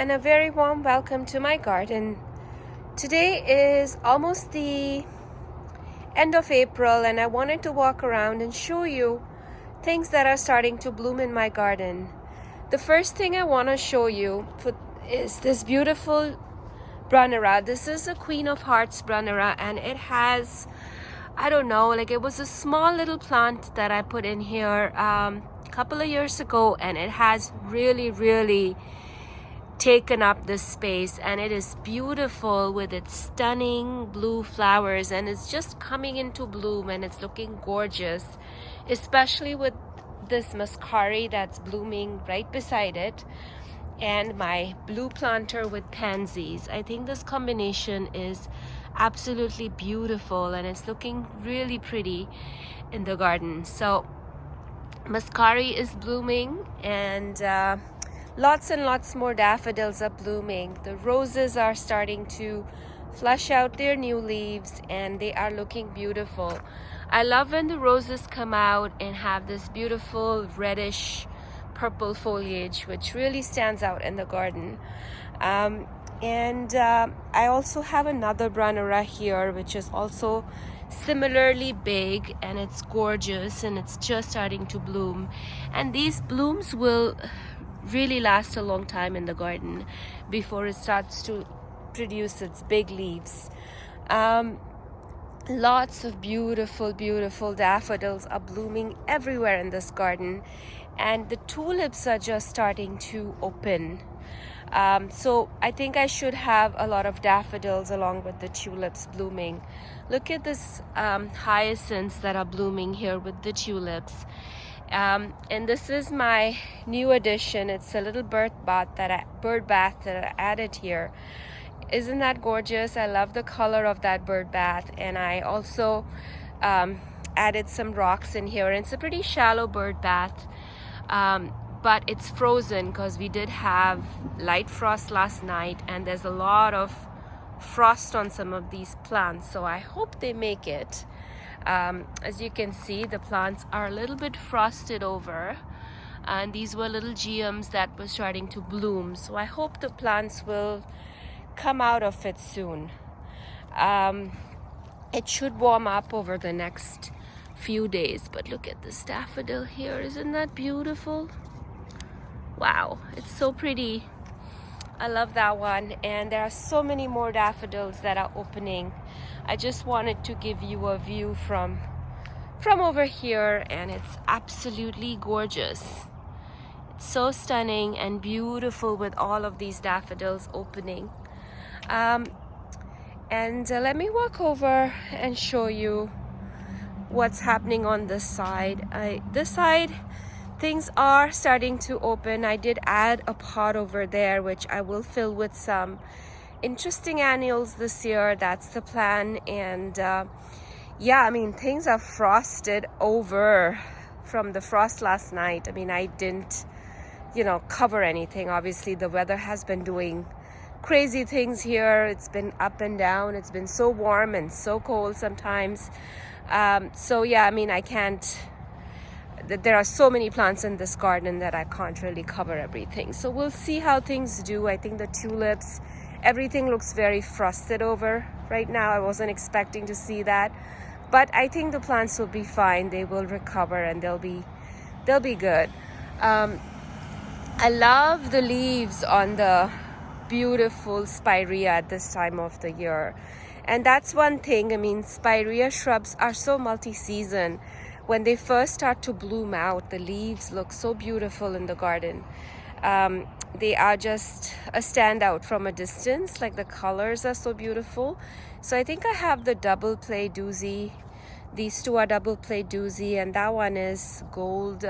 and a very warm welcome to my garden. Today is almost the end of April and I wanted to walk around and show you things that are starting to bloom in my garden. The first thing I want to show you is this beautiful Brunnera. This is a Queen of Hearts Brunnera, and it has, I don't know, like it was a small little plant that I put in here a couple of years ago, and it has really taken up this space, and it is beautiful with its stunning blue flowers, and it's just coming into bloom and it's looking gorgeous, especially with this muscari that's blooming right beside it and my blue planter with pansies. I think this combination is absolutely beautiful and it's looking really pretty in the garden. So muscari is blooming, and lots and lots more daffodils are blooming. The roses are starting to flush out their new leaves and they are looking beautiful. I love when the roses come out and have this beautiful reddish purple foliage, which really stands out in the garden. I also have another Brunnera here, which is also similarly big, and it's gorgeous and it's just starting to bloom, and these blooms will really last a long time in the garden before it starts to produce its big leaves. Lots of beautiful daffodils are blooming everywhere in this garden, and the tulips are just starting to open. So I think I should have a lot of daffodils along with the tulips blooming. Look at this hyacinths that are blooming here with the tulips. And this is my new addition. It's a little bird bath that I added here. Isn't that gorgeous? I love the color of that bird bath, and I also added some rocks in here. And it's a pretty shallow bird bath, but it's frozen because we did have light frost last night, and there's a lot of frost on some of these plants, so I hope they make it. As you can see, the plants are a little bit frosted over, and these were little geums that were starting to bloom, so I hope the plants will come out of it soon. It should warm up over the next few days. But look at this daffodil here. Isn't that beautiful? Wow, it's so pretty. I love that one, and there are so many more daffodils that are opening. I just wanted to give you a view from over here, and it's absolutely gorgeous. It's so stunning and beautiful with all of these daffodils opening. Let me walk over and show you what's happening on this side. This side, things are starting to open. I did add a pot over there, which I will fill with some interesting annuals this year. That's the plan. And yeah, I mean, things are frosted over from the frost last night. I mean, I didn't, cover anything. Obviously, the weather has been doing crazy things here. It's been up and down. It's been so warm and so cold sometimes. So yeah, I mean, there are so many plants in this garden that I can't really cover everything. So we'll see how things do. I think the tulips, everything looks very frosted over right now. I wasn't expecting to see that, but I think the plants will be fine. They will recover and they'll be good. I love the leaves on the beautiful spirea at this time of the year, and that's one thing. I mean, spirea shrubs are so multi-season. When they first start to bloom out, the leaves look so beautiful in the garden. They are just a standout from a distance. Like, the colors are so beautiful. So I think I have the double play doozy. These two are double play doozy, and that one is gold.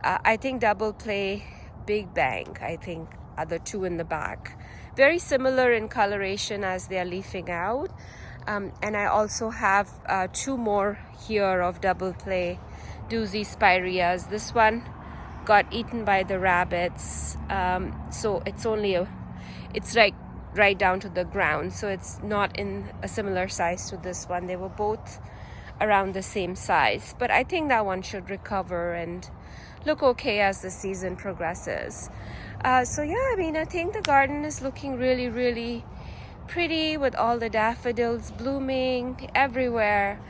I think double play Big Bang, I think, are the two in the back. Very similar in coloration as they are leafing out. And I also have two more here of double play doozy spireas. This one got eaten by the rabbits, so it's like right down to the ground, so it's not in a similar size to this one. They were both around the same size, but I think that one should recover and look okay as the season progresses. So yeah, I mean, I think the garden is looking really, really pretty with all the daffodils blooming everywhere,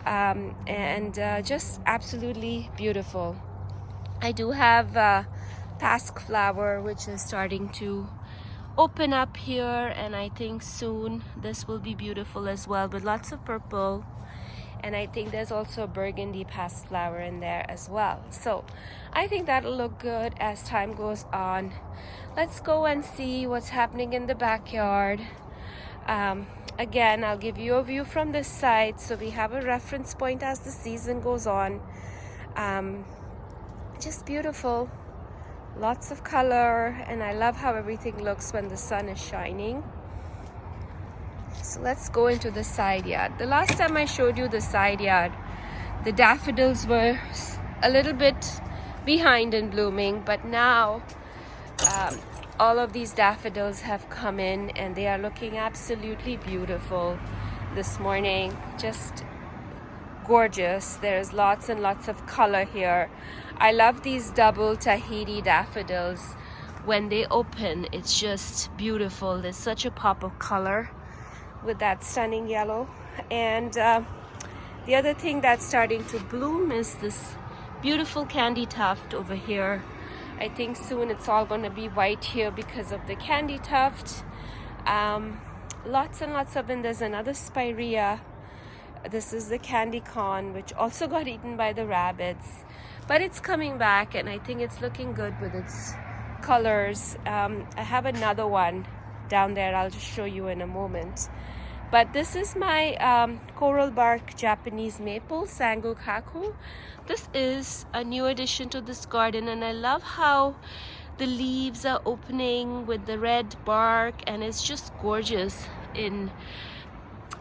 and just absolutely beautiful. I do have pasque flower, which is starting to open up here, and I think soon this will be beautiful as well, with lots of purple. And I think there's also a burgundy pasque flower in there as well. So I think that'll look good as time goes on. Let's go and see what's happening in the backyard. Again, I'll give you a view from this side so we have a reference point as the season goes on. Just beautiful, lots of color, and I love how everything looks when the sun is shining. So let's go into the side yard. The last time I showed you the side yard, the daffodils were a little bit behind in blooming, but now all of these daffodils have come in and they are looking absolutely beautiful this morning. Just gorgeous. There's lots and lots of color here. I love these double Tahiti daffodils. When they open, it's just beautiful. There's such a pop of color with that stunning yellow. And the other thing that's starting to bloom is this beautiful candy tuft over here. I think soon it's all going to be white here because of the candy tuft. Lots and lots of, and there's another spirea. This is the candy corn, which also got eaten by the rabbits, but it's coming back and I think it's looking good with its colors. I have another one down there I'll just show you in a moment. But this is my coral bark Japanese maple, Sangokaku. This is a new addition to this garden, and I love how the leaves are opening with the red bark, and it's just gorgeous.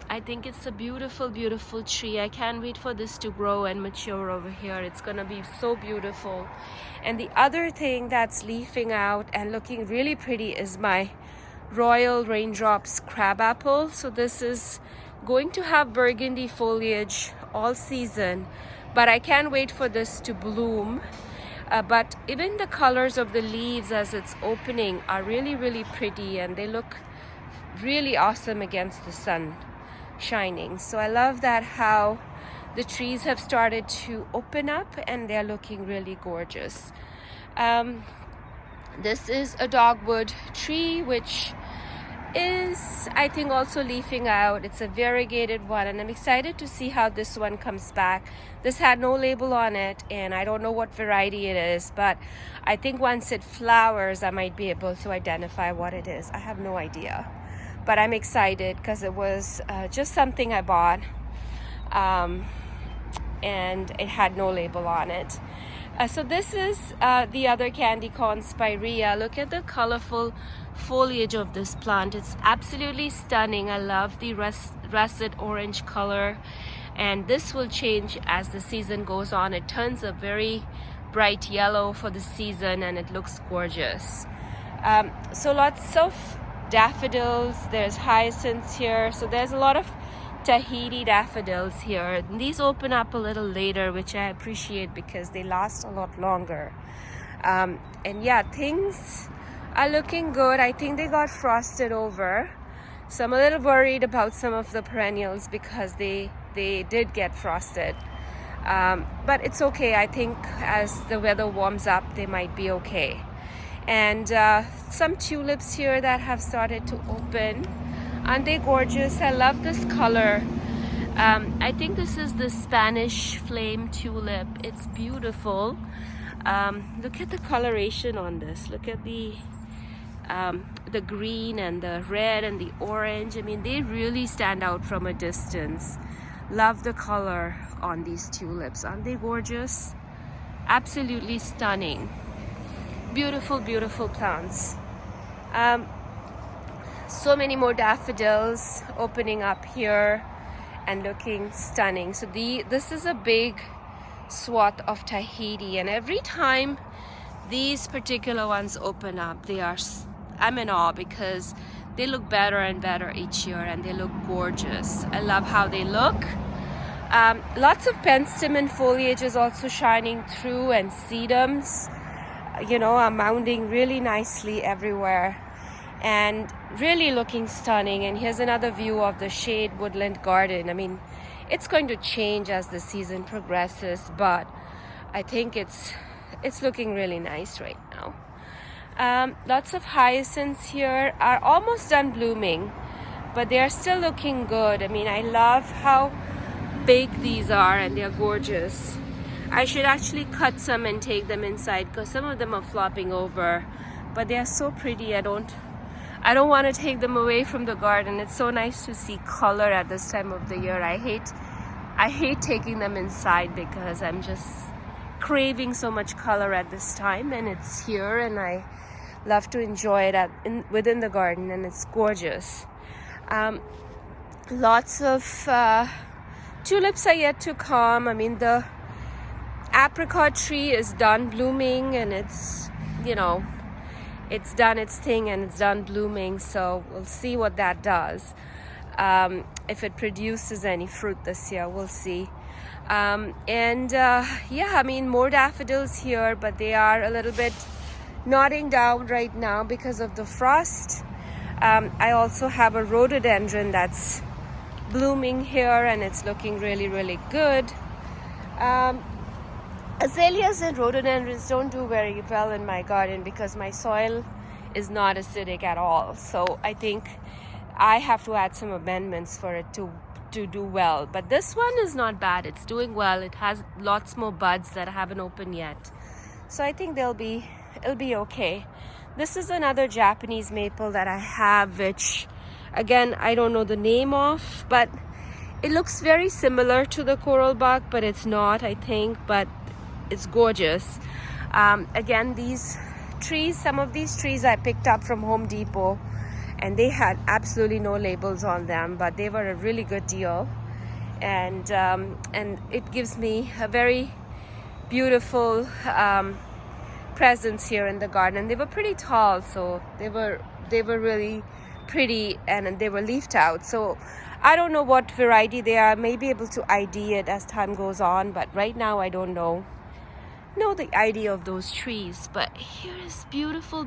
I think it's a beautiful, beautiful tree. I can't wait for this to grow and mature over here. It's gonna be so beautiful. And the other thing that's leafing out and looking really pretty is my Royal Raindrops crabapple. So this is going to have burgundy foliage all season, but I can't wait for this to bloom. But even the colors of the leaves as it's opening are really, really pretty, and they look really awesome against the sun shining. So I love that how the trees have started to open up and they're looking really gorgeous. This is a dogwood tree, which is, I think, also leafing out. It's a variegated one, and I'm excited to see how this one comes back. This had no label on it, and I don't know what variety it is, but I think once it flowers, I might be able to identify what it is. I have no idea, but I'm excited because it was just something I bought, and it had no label on it. So this is the other candy corn spirea. Look at the colorful foliage of this plant. It's absolutely stunning. I love the russet orange color, and this will change as the season goes on. It turns a very bright yellow for the season, and it looks gorgeous. So lots of daffodils. There's hyacinths here. So there's a lot of Tahiti daffodils here. These open up a little later, which I appreciate because they last a lot longer. And yeah, things are looking good. I think they got frosted over, so I'm a little worried about some of the perennials because they did get frosted. But it's okay. I think as the weather warms up, they might be okay. And some tulips here that have started to open. Aren't they gorgeous? I love this color. I think this is the Spanish flame tulip. It's beautiful. Look at the coloration on this. Look at the green and the red and the orange. I mean, they really stand out from a distance. Love the color on these tulips. Aren't they gorgeous? Absolutely stunning. Beautiful, beautiful plants. So many more daffodils opening up here and looking stunning. So this is a big swath of Tahiti, and every time these particular ones open up, I'm in awe because they look better and better each year, and they look gorgeous. I love how they look. Lots of penstemon foliage is also shining through, and sedums. you know, are mounding really nicely everywhere and really looking stunning. And here's another view of the Shade Woodland Garden. I mean, it's going to change as the season progresses, but I think it's looking really nice right now. Lots of hyacinths here are almost done blooming, but they are still looking good. I mean, I love how big these are, and they're gorgeous. I should actually cut some and take them inside because some of them are flopping over, but they are so pretty. I don't want to take them away from the garden. It's so nice to see color at this time of the year. I hate taking them inside because I'm just craving so much color at this time, and it's here, and I love to enjoy it within the garden, and it's gorgeous. Lots of tulips are yet to come. I mean, the apricot tree is done blooming, and it's, you know, it's done its thing and it's done blooming, so we'll see what that does. If it produces any fruit this year, we'll see. Yeah, I mean, more daffodils here, but they are a little bit nodding down right now because of the frost. I also have a rhododendron that's blooming here, and it's looking really, really good. Azaleas and rhododendrons don't do very well in my garden because my soil is not acidic at all. So I think I have to add some amendments for it to do well. But this one is not bad. It's doing well. It has lots more buds that haven't opened yet. So I think it'll be okay. This is another Japanese maple that I have, which again, I don't know the name of, but it looks very similar to the coral bark, but it's not, I think, but it's gorgeous. Again, these trees, some of these trees I picked up from Home Depot, and they had absolutely no labels on them, but they were a really good deal, and it gives me a very beautiful presence here in the garden. They were pretty tall, so they were really pretty, and they were leafed out. So I don't know what variety they are. I may be able to ID it as time goes on, but right now I don't know the ID of those trees. But here is beautiful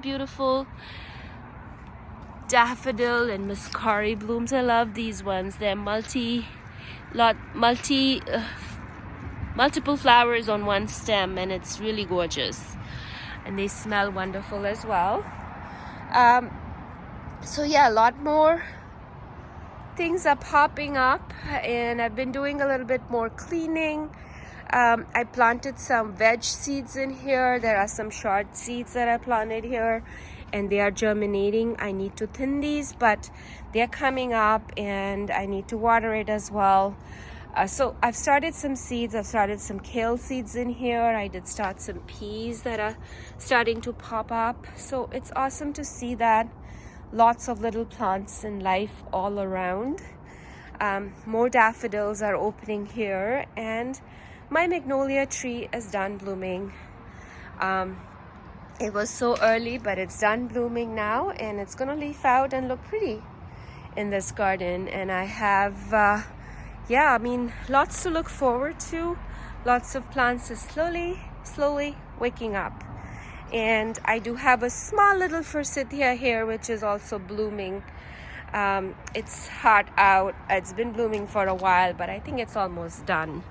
daffodil and muscari blooms. I love these ones. They're multiple flowers on one stem, and it's really gorgeous, and they smell wonderful as well. So yeah, a lot more things are popping up, and I've been doing a little bit more cleaning. I planted some veg seeds in here. There are some short seeds that I planted here, and they are germinating. I need to thin these, but they're coming up, and I need to water it as well. So I've started some seeds. I've started some kale seeds in here. I did start some peas that are starting to pop up. So it's awesome to see that. Lots of little plants and life all around. More daffodils are opening here, and my magnolia tree is done blooming. It was so early, but it's done blooming now, and it's gonna leaf out and look pretty in this garden. And I have yeah, I mean, lots to look forward to. Lots of plants are slowly waking up. And I do have a small little forsythia here, which is also blooming. It's hot out. It's been blooming for a while, but I think it's almost done.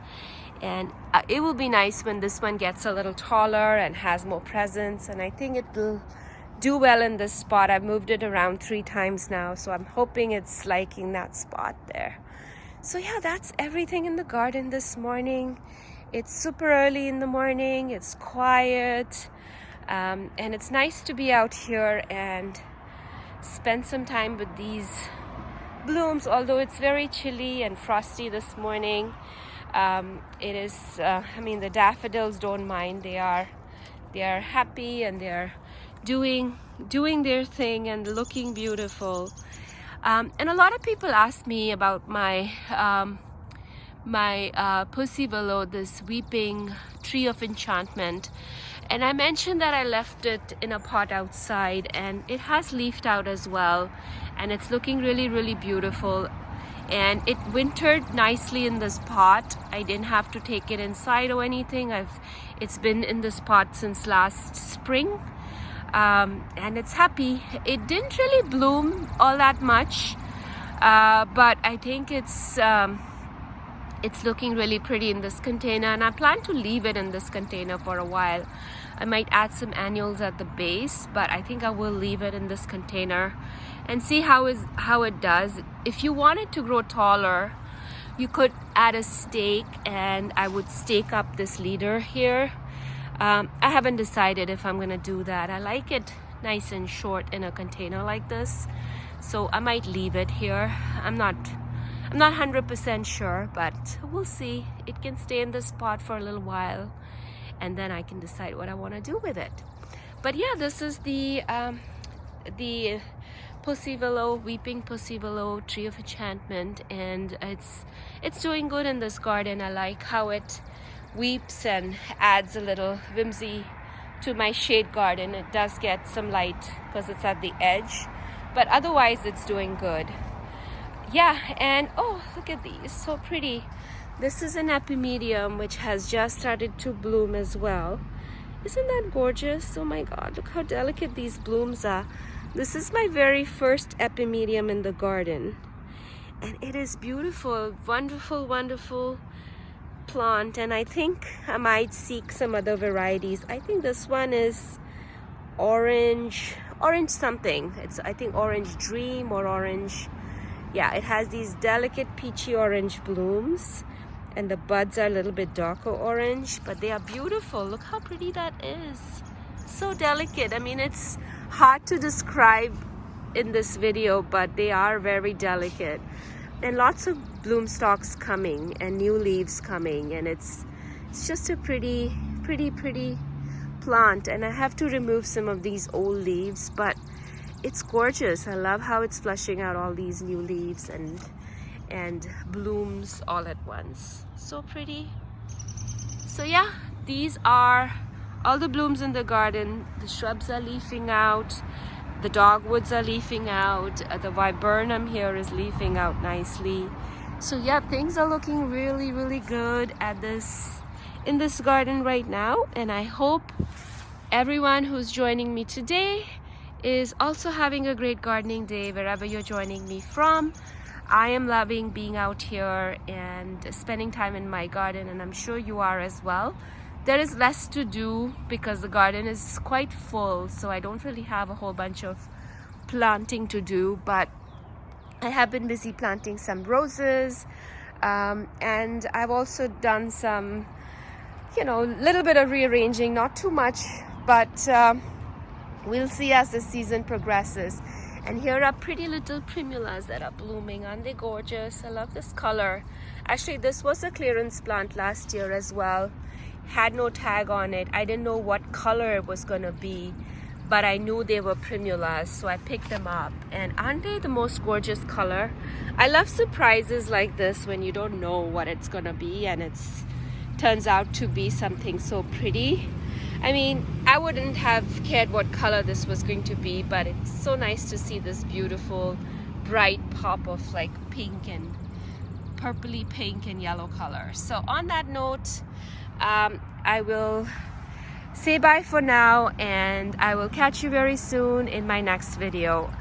And it will be nice when this one gets a little taller and has more presence, and I think it will do well in this spot. I've moved it around 3 times now, so I'm hoping it's liking that spot there. So yeah, that's everything in the garden this morning. It's super early in the morning. It's quiet. And it's nice to be out here and spend some time with these blooms, although it's very chilly and frosty this morning. It is, I mean, the daffodils don't mind. They are happy, and they're doing their thing and looking beautiful. And a lot of people ask me about my pussy willow, this weeping tree of enchantment, and I mentioned that I left it in a pot outside, and it has leafed out as well, and it's looking really beautiful. and it wintered nicely in this pot. I didn't have to take it inside or anything. It's been in this pot since last spring, and it's happy. It didn't really bloom all that much, but I think it's looking really pretty in this container, and I plan to leave it in this container for a while. I might add some annuals at the base, but I think I will leave it in this container and see how it does. If you want it to grow taller, you could add a stake, and I would stake up this leader here. I haven't decided if I'm gonna do that. I like it nice and short in a container like this, so I might leave it here. I'm not 100% sure, but we'll see. It can stay in this pot for a little while, and then I can decide what I want to do with it. But yeah, this is the pussy willow, weeping pussy willow, tree of enchantment, and it's doing good in this garden. I like how it weeps and adds a little whimsy to my shade garden. It does get some light because it's at the edge, but otherwise it's doing good. Yeah, and oh, look at these, so pretty. This is an epimedium which has just started to bloom as well. Isn't that gorgeous? Oh my god, look how delicate these blooms are. This is my very first epimedium in the garden, and it is beautiful. Wonderful, wonderful plant. And I think I might seek some other varieties. I think this one is orange something. It's, I think, orange dream or orange. Yeah, it has these delicate peachy orange blooms, and the buds are a little bit darker orange, but they are beautiful. Look how pretty that is. So delicate. I mean, it's hard to describe in this video, but they are very delicate, and lots of bloom stalks coming and new leaves coming, and it's just a pretty plant. And I have to remove some of these old leaves, but it's gorgeous. I love how it's flushing out all these new leaves and blooms all at once. So pretty. So yeah, these are all the blooms in the garden. The shrubs are leafing out, the dogwoods are leafing out, the viburnum here is leafing out nicely. So yeah, things are looking really good in this garden right now, and I hope everyone who's joining me today is also having a great gardening day wherever you're joining me from. I am loving being out here and spending time in my garden, and I'm sure you are as well. There is less to do because the garden is quite full, so I don't really have a whole bunch of planting to do, but I have been busy planting some roses, and I've also done some, little bit of rearranging, not too much, but we'll see as the season progresses. And here are pretty little primulas that are blooming. Aren't they gorgeous? I love this color. Actually, this was a clearance plant last year as well. Had no tag on it. I didn't know what color it was gonna be, but I knew they were primulas, so I picked them up. And aren't they the most gorgeous color? I love surprises like this when you don't know what it's gonna be and it turns out to be something so pretty. I mean, I wouldn't have cared what color this was going to be, but it's so nice to see this beautiful bright pop of like pink and purpley pink and yellow color. So on that note, I will say bye for now, and I will catch you very soon in my next video.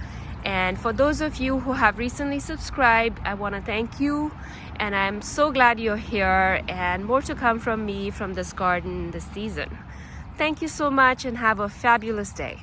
And for those of you who have recently subscribed, I want to thank you, and I'm so glad you're here, and more to come from me from this garden this season. Thank you so much, and have a fabulous day.